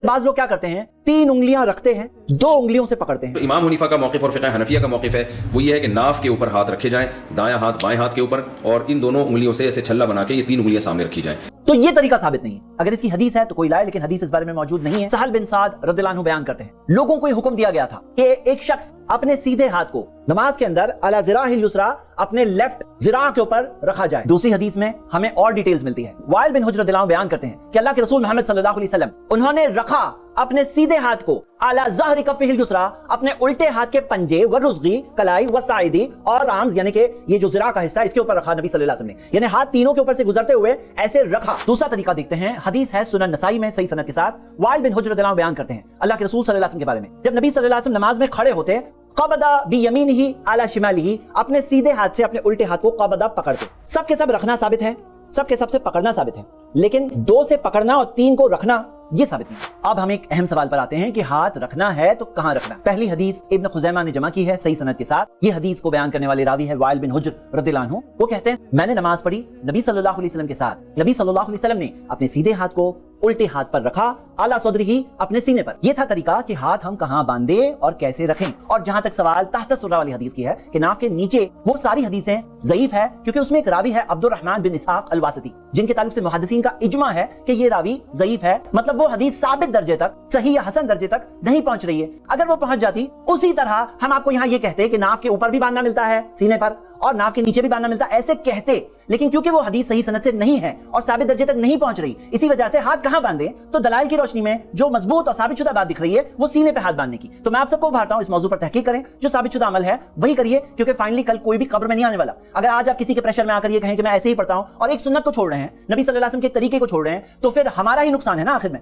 بعض लोग क्या करते हैं, 3 उंगलियां रखते हैं, 2 उंगलियों से पकड़ते हैं। तो इमाम हनीफा का मौक़िफ़ और फ़िक़्ह हनफिया का मौक़िफ़ है वो ये है कि नाफ के ऊपर हाथ रखे जाएं, दायां हाथ बाएं हाथ के ऊपर, और इन दोनों उंगलियों से ऐसे छल्ला बना के ये 3 उंगलियां सामने रखी जाएं। तो ये तरीका साबित नहीं है। अगर इसकी हदीस है तो कोई लाए, लेकिन हदीस इस बारे में मौजूद नहीं है। सहल बिन साद रज़ियल्लाहु अन्हु बयान करते हैं, लोगों को ये हुक्म दिया गया था कि एक शख्स अपने सीधे हाथ को नमाज के अंदर अला ज़िराहिल युसरा, अपने लेफ्ट ज़िरा के ऊपर रखा जाए। दूसरी हदीस में हमें और डिटेल्स मिलती है। वाइल बिन हुज्र रज़ियल्लाहु अन्हु बयान करते हैं कि अल्लाह के रसूल मोहम्मद सल्लल्लाहु अलैहि वसल्लम उन्होंने रखा अपने सीधे हाथ को अला ज़हरी कफ़िहिल युसरा, अपने उल्टे हाथ के पंजे व रुज़गी कलाई व साइदी और राम्स, यानी कि ये जो ज़िरा का हिस्सा है इसके ऊपर रखा नबी सल्लल्लाहु अलैहि वसल्लम ने, यानी हाथ तीनों के ऊपर से गुजरते हुए ऐसे रखा। दूसरा तरीका देखते हैं, हदीस है सुनन नसाई में सही सनद के साथ। वाइल बिन हुज्र रज़ियल्लाहु अन्हु बयान करते हैं अल्लाह के रसूल सल्लल्लाहु अलैहि वसल्लम के बारे में, जब नबी सल्लल्लाहु अलैहि वसल्लम नमाज में खड़े होते, क़बदा बियमीनिही अला शिमालिही, अपने सीधे हाथ से अपने उल्टे हाथ को क़बदा पकड़ते। सबके सब रखना साबित है, सबके सबसे पकड़ना साबित है, लेकिन 2 से पकड़ना और 3 को रखना ये साबित नहीं। अब हम एक अहम सवाल पर आते हैं कि हाथ रखना है तो कहां रखना। पहली हदीस इब्न खुज़ैमा ने जमा की है सही सनद के साथ। ये हदीस को बयान करने वाले रावी है वाइल बिन हुज्र रज़ियल्लाहु अन्हु। वो कहते हैं, मैंने नमाज पढ़ी नबी सल्लल्लाहु अलैहि वसल्लम के साथ। नबी सल्लल्लाहु अलैहि वसल्लम ने अपने सीधे हाथ को उल्टे हाथ पर रखा, आला सदरिही, अपने सीने पर। यह था तरीका कि हाथ हम कहां बांधे और कैसे रखें। और जहां तक सवाल तहत सुर्रा वाली हदीस की है कि नाफ के नीचे, वो सारी हदीसें ज़ईफ है, क्योंकि उसमें एक रावी है अब्दुर्रहमान बिन इसहाक अल-वासिती, जिनके ताल्लुक से मुहद्दिसीन का इजमा है कि ये रावी ज़ईफ है। मतलब वो हदीस साबित दर्जे तक, सही या हसन दर्जे तक नहीं पहुंच रही है। अगर वो पहुंच जाती, उसी तरह हम आपको यहां ये कहते कि नाफ के ऊपर भी बांधना मिलता है सीने पर और नाफ के नीचे भी बांधना मिलता है, ऐसे कहते। लेकिन क्योंकि वो हदीस सही सनद से नहीं है और साबित दर्जे तक नहीं पहुंच रही, इसी वजह से हाथ कहां बांधे, तो दलाइल की रोशनी में जो मजबूत और साबितशुदा बात दिख रही है वो सीने पे हाथ बांधने की। तो मैं आप सबको उभारता हूं इस मौजू पर तहकीक करें, जो साबितशुदा अमल है वही करिए, क्योंकि फाइनली कल कोई भी कब्र में नहीं आने वाला। अगर आज आप किसी के प्रेशर में आकर ये कहें कि मैं ऐसे ही पढ़ता हूं और एक सुन्नत को छोड़ रहे हैं, नबी सल्लल्लाहु अलैहि वसल्लम के तरीके को छोड़ रहे हैं, तो फिर हमारा ही नुकसान है ना आखिर में।